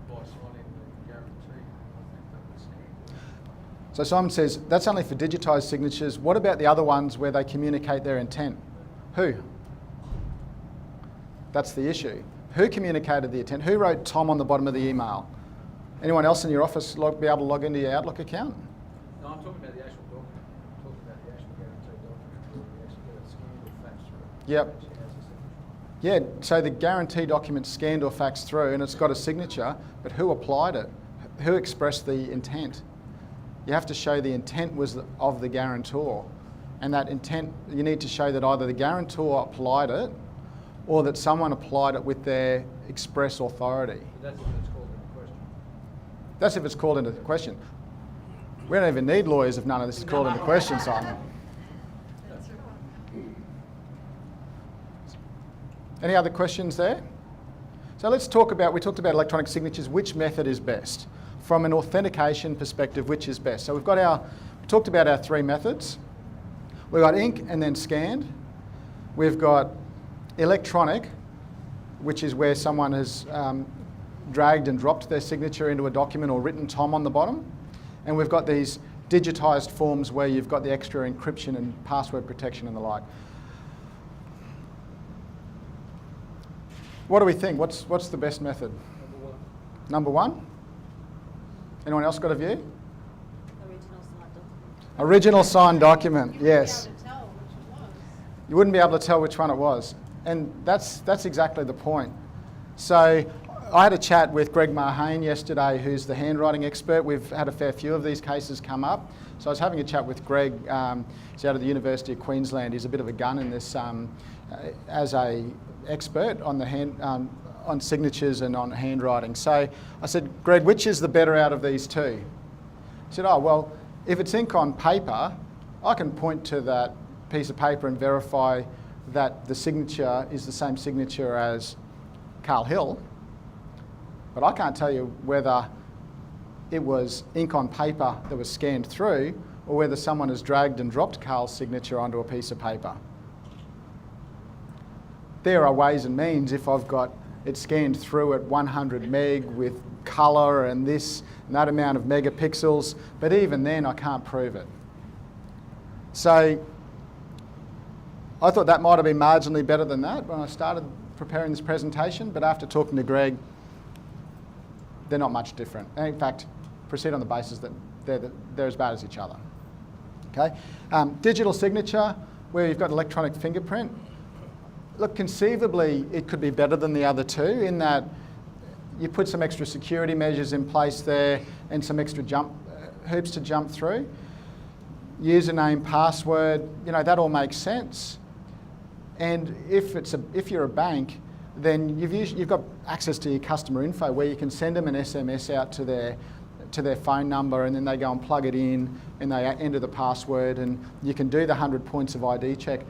by signing the guarantee, I think that would stand. So Simon says, that's only for digitised signatures. What about the other ones where they communicate their intent? Who? That's the issue. Who communicated the intent? Who wrote Tom on the bottom of the email? Anyone else in your office be able to log into your Outlook account? No, I'm talking about the actual document. I'm talking about the actual guarantee document where we actually get it scanned or faxed through. Yep. It actually has a signature. Yeah, so the guarantee document's scanned or faxed through and it's got a signature, but who applied it? Who expressed the intent? You have to show the intent was of the guarantor. And that intent, you need to show that either the guarantor applied it or that someone applied it with their express authority. But that's if it's called into question. That's if it's called into question. We don't even need lawyers if none of this is called into question, Simon. That's right. Any other questions there? So we talked about electronic signatures, which method is best? From an authentication perspective, which is best? So we talked about our three methods. We've got ink and then scanned. We've got electronic, which is where someone has dragged and dropped their signature into a document or written Tom on the bottom. And we've got these digitised forms where you've got the extra encryption and password protection and the like. What do we think? What's the best method? Number one? Anyone else got a view? Original signed document. Original signed document, yes. You wouldn't be able to tell which it was. You wouldn't be able to tell which one it was. And that's exactly the point. So I had a chat with Greg Marhane yesterday, who's the handwriting expert. We've had a fair few of these cases come up. So I was having a chat with Greg. He's out of the University of Queensland. He's a bit of a gun in this as a expert on the on signatures and on handwriting. So I said, Greg, which is the better out of these two? He said, oh, well, if it's ink on paper, I can point to that piece of paper and verify that the signature is the same signature as Karl Hill, but I can't tell you whether it was ink on paper that was scanned through or whether someone has dragged and dropped Karl's signature onto a piece of paper. There are ways and means if I've got it scanned through at 100 meg with colour and this and that amount of megapixels, but even then I can't prove it. So I thought that might have been marginally better than that when I started preparing this presentation, but after talking to Greg, they're not much different. And in fact, proceed on the basis that they're as bad as each other. Okay, digital signature, where you've got electronic fingerprint. Look, conceivably, it could be better than the other two in that you put some extra security measures in place there and some extra hoops to jump through. Username, password, that all makes sense. And if you're a bank, then you've got access to your customer info where you can send them an SMS out to their phone number, and then they go and plug it in and they enter the password, and you can do the 100 points of ID check.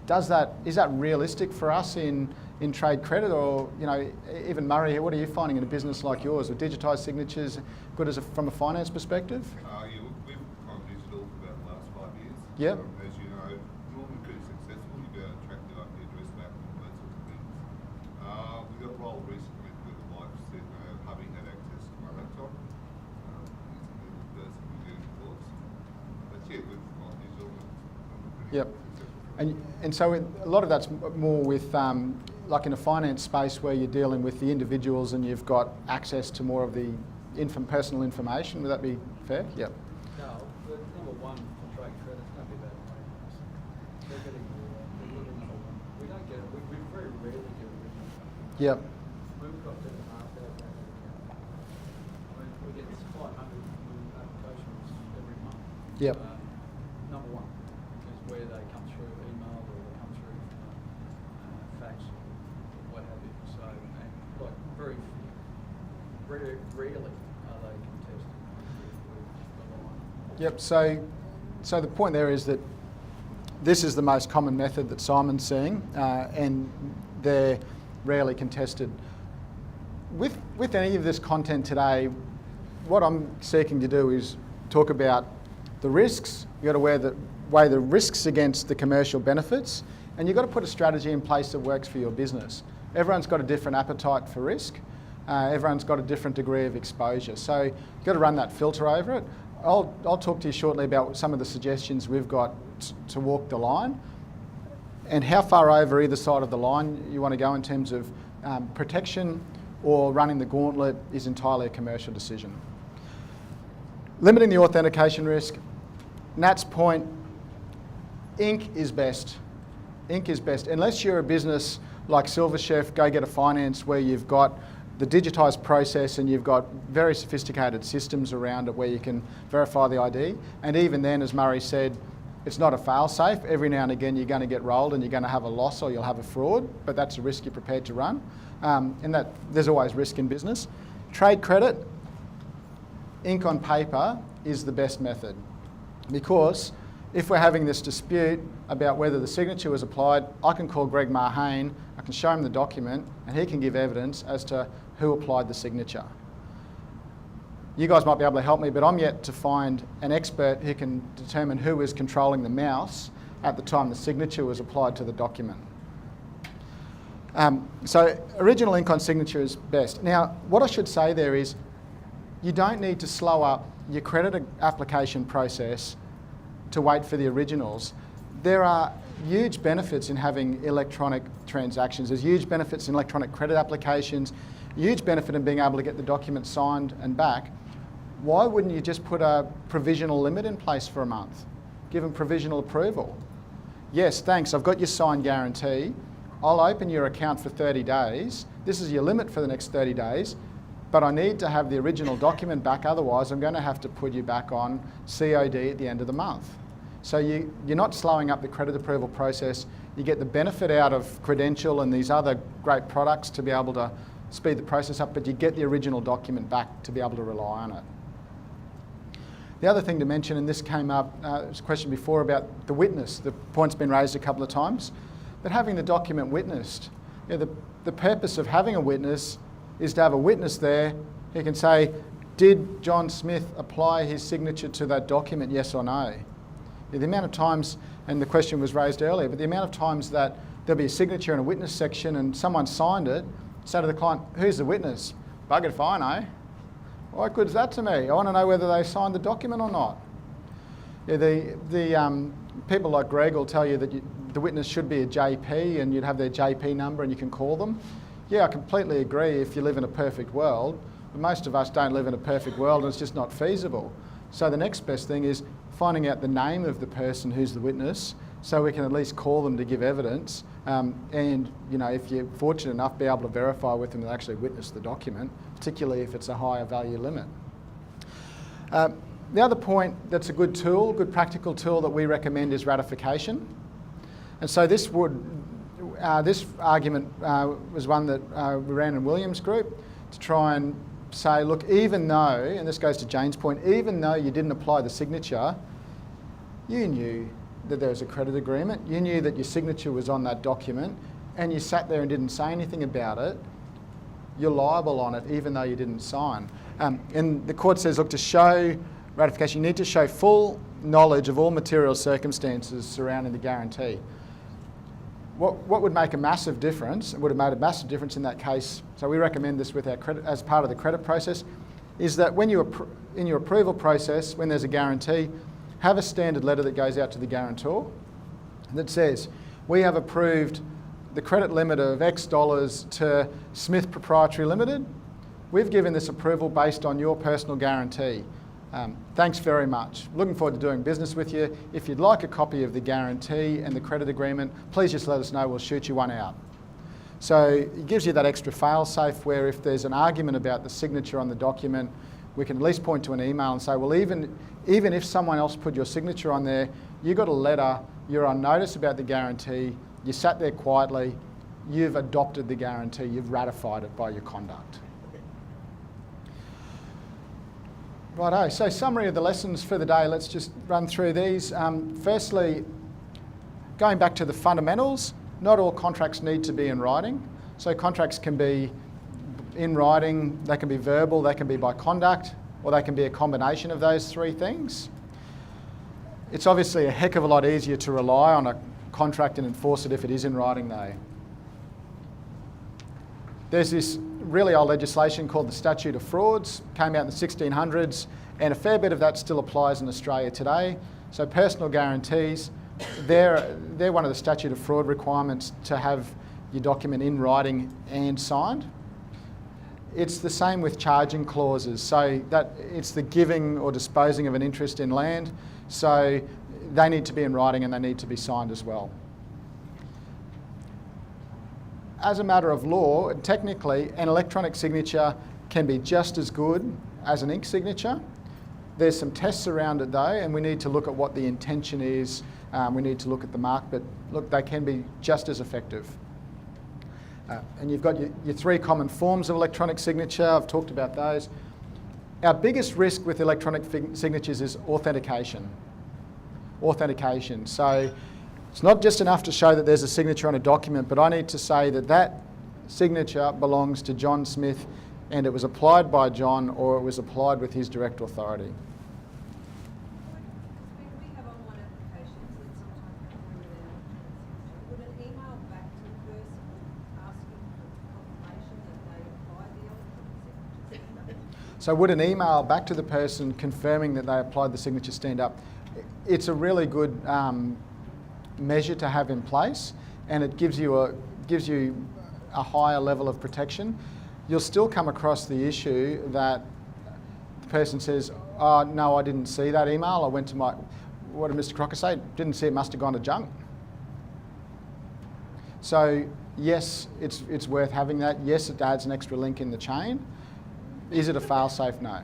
Is that realistic for us in trade credit, or even Murray, what are you finding in a business like yours? Are digitised signatures good from a finance perspective? Yeah, we've gone digital for about the last 5 years. Yep. As you know, normally pretty successful. You've got to track the IP address back and all those sorts of things. We got rolled recently where the wife said, hubby had access to my laptop. He's a little person who did it, of course. But yeah, we've gone digital. Yep. And so a lot of that's more with, like in a finance space where you're dealing with the individuals and you've got access to more of the personal information. Would that be fair? Yep. Carl, the number one for trade credit, don't be bad at they're getting they're looking number one. We don't get it. We very rarely get original. Yep. We've got 7,500 we get 500 applications every month. Yep. Number one is where they come through email or they come through fax or what have you. So, and like very rarely are they contested with the line. Yep. So the point there is that this is the most common method that Simon's seeing, and they're rarely contested. With any of this content today, what I'm seeking to do is talk about the risks. You've got to weigh the risks against the commercial benefits, and you've got to put a strategy in place that works for your business. Everyone's got a different appetite for risk. Everyone's got a different degree of exposure. So you've got to run that filter over it. I'll talk to you shortly about some of the suggestions we've got to walk the line and how far over either side of the line you want to go in terms of protection or running the gauntlet is entirely a commercial decision. Limiting the authentication risk. Nat's point, ink is best. Ink is best. Unless you're a business like Silver Chef, Go Get a Finance, where you've got the digitised process and you've got very sophisticated systems around it where you can verify the ID. And even then, as Murray said, it's not a fail-safe. Every now and again you're going to get rolled and you're going to have a loss or you'll have a fraud, but that's a risk you're prepared to run. And that there's always risk in business. Trade credit, ink on paper is the best method, because if we're having this dispute about whether the signature was applied, I can call Greg Marhane, I can show him the document, and he can give evidence as to who applied the signature. You guys might be able to help me, but I'm yet to find an expert who can determine who was controlling the mouse at the time the signature was applied to the document. So original ink on signature is best. Now, what I should say there is you don't need to slow up your credit application process to wait for the originals. There are huge benefits in having electronic transactions. There's huge benefits in electronic credit applications, huge benefit in being able to get the document signed and back. Why wouldn't you just put a provisional limit in place for a month? Give them provisional approval. Yes, thanks, I've got your signed guarantee. I'll open your account for 30 days. This is your limit for the next 30 days, but I need to have the original document back, otherwise I'm going to have to put you back on COD at the end of the month. So you're not slowing up the credit approval process. You get the benefit out of Credential and these other great products to be able to speed the process up, but you get the original document back to be able to rely on it. The other thing to mention, and this came up, there was a question before about the witness. The point's been raised a couple of times, but having the document witnessed. The purpose of having a witness is to have a witness there who can say, did John Smith apply his signature to that document, yes or no? The amount of times, and the question was raised earlier, but the amount of times that there'll be a signature in a witness section and someone signed it, say to the client, who's the witness? Bugger if I know. What good is that to me? I want to know whether they signed the document or not. Yeah, the people like Greg will tell you that the witness should be a JP and you'd have their JP number and you can call them. Yeah, I completely agree if you live in a perfect world, but most of us don't live in a perfect world and it's just not feasible. So the next best thing is finding out the name of the person who's the witness so we can at least call them to give evidence and, you know, if you're fortunate enough, be able to verify with them that actually witness the document, particularly if it's a higher value limit. The other point that's a good tool, good practical tool that we recommend is ratification. And so this argument was one that we ran in Williams' group to try and say, look, even though, and this goes to Jane's point, even though you didn't apply the signature, you knew that there was a credit agreement, you knew that your signature was on that document, and you sat there and didn't say anything about it, you're liable on it even though you didn't sign. And the court says, look, to show ratification, you need to show full knowledge of all material circumstances surrounding the guarantee. What would make a massive difference, would have made a massive difference in that case, so we recommend this with our credit, as part of the credit process, is that when you in your approval process, when there's a guarantee, have a standard letter that goes out to the guarantor that says, we have approved the credit limit of X dollars to Smith Proprietary Limited. We've given this approval based on your personal guarantee. Thanks very much. Looking forward to doing business with you. If you'd like a copy of the guarantee and the credit agreement, please just let us know, we'll shoot you one out. So it gives you that extra fail-safe where if there's an argument about the signature on the document, we can at least point to an email and say, well, even if someone else put your signature on there, you got a letter, you're on notice about the guarantee, you sat there quietly, you've adopted the guarantee, you've ratified it by your conduct. Righto, so summary of the lessons for the day, let's just run through these. Firstly, going back to the fundamentals, not all contracts need to be in writing. So contracts can be in writing, they can be verbal, they can be by conduct, or they can be a combination of those three things. It's obviously a heck of a lot easier to rely on a contract and enforce it if it is in writing though. There's this really old legislation called the Statute of Frauds, came out in the 1600s, and a fair bit of that still applies in Australia today. So personal guarantees, they're one of the Statute of Fraud requirements to have your document in writing and signed. It's the same with charging clauses, so that it's the giving or disposing of an interest in land, so they need to be in writing and they need to be signed as well. As a matter of law, technically, an electronic signature can be just as good as an ink signature. There's some tests around it though, and we need to look at what the intention is. We need to look at the mark, but look, they can be just as effective. And you've got your three common forms of electronic signature. I've talked about those. Our biggest risk with electronic signatures is authentication. Authentication. So it's not just enough to show that there's a signature on a document, but I need to say that that signature belongs to John Smith and it was applied by John or it was applied with his direct authority. We have online applications that sometimes come through without would an email back to the person asking for confirmation that they applied the electronic signature? So would an email back to the person confirming that they applied the signature stand up? It's a really good measure to have in place, and it gives you a higher level of protection. You'll still come across the issue that the person says, oh, no, I didn't see that email. I went to my, what did Mr. Crocker say? Didn't see it, must have gone to junk. So yes, it's worth having that. Yes, it adds an extra link in the chain. Is it a fail-safe? No.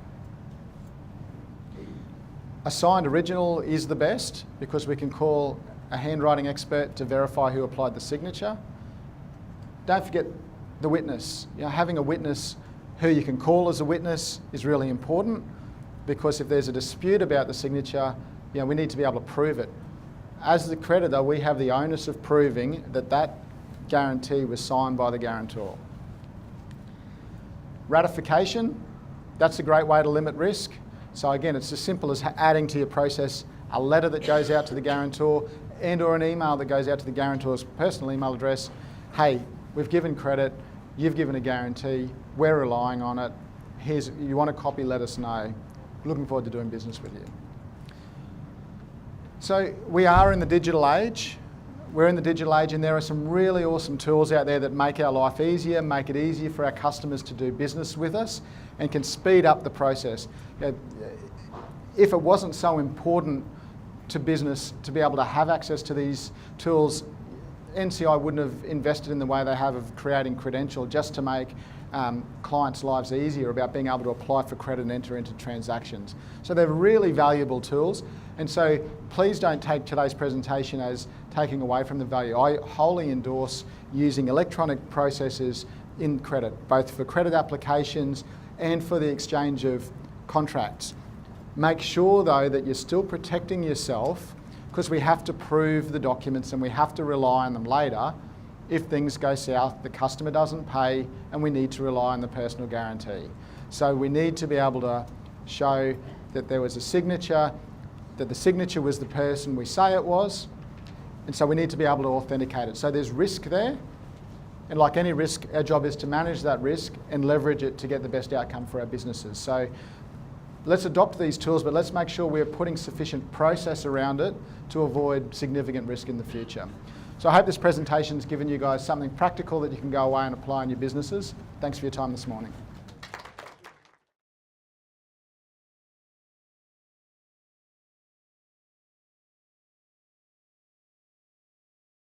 A signed original is the best because we can call a handwriting expert to verify who applied the signature. Don't forget the witness. You know, having a witness who you can call as a witness is really important because if there's a dispute about the signature, you know, we need to be able to prove it. As the creditor, we have the onus of proving that that guarantee was signed by the guarantor. Ratification, that's a great way to limit risk. So again, it's as simple as adding to your process a letter that goes out to the guarantor and or an email that goes out to the guarantor's personal email address. Hey, we've given credit, you've given a guarantee, we're relying on it. You want a copy, let us know. Looking forward to doing business with you. So we are in the digital age. We're in the digital age, and there are some really awesome tools out there that make our life easier, make it easier for our customers to do business with us, and can speed up the process. If it wasn't so important to business to be able to have access to these tools, NCI wouldn't have invested in the way they have of creating Credential just to make clients' lives easier about being able to apply for credit and enter into transactions. So they're really valuable tools, and so please don't take today's presentation as taking away from the value. I wholly endorse using electronic processes in credit, both for credit applications and for the exchange of contracts. Make sure though that you're still protecting yourself, because we have to prove the documents and we have to rely on them later. If things go south, the customer doesn't pay, and we need to rely on the personal guarantee. So we need to be able to show that there was a signature, that the signature was the person we say it was, and so we need to be able to authenticate it. So there's risk there, and like any risk, our job is to manage that risk and leverage it to get the best outcome for our businesses. So let's adopt these tools, but let's make sure we're putting sufficient process around it to avoid significant risk in the future. So I hope this presentation's given you guys something practical that you can go away and apply in your businesses. Thanks for your time this morning.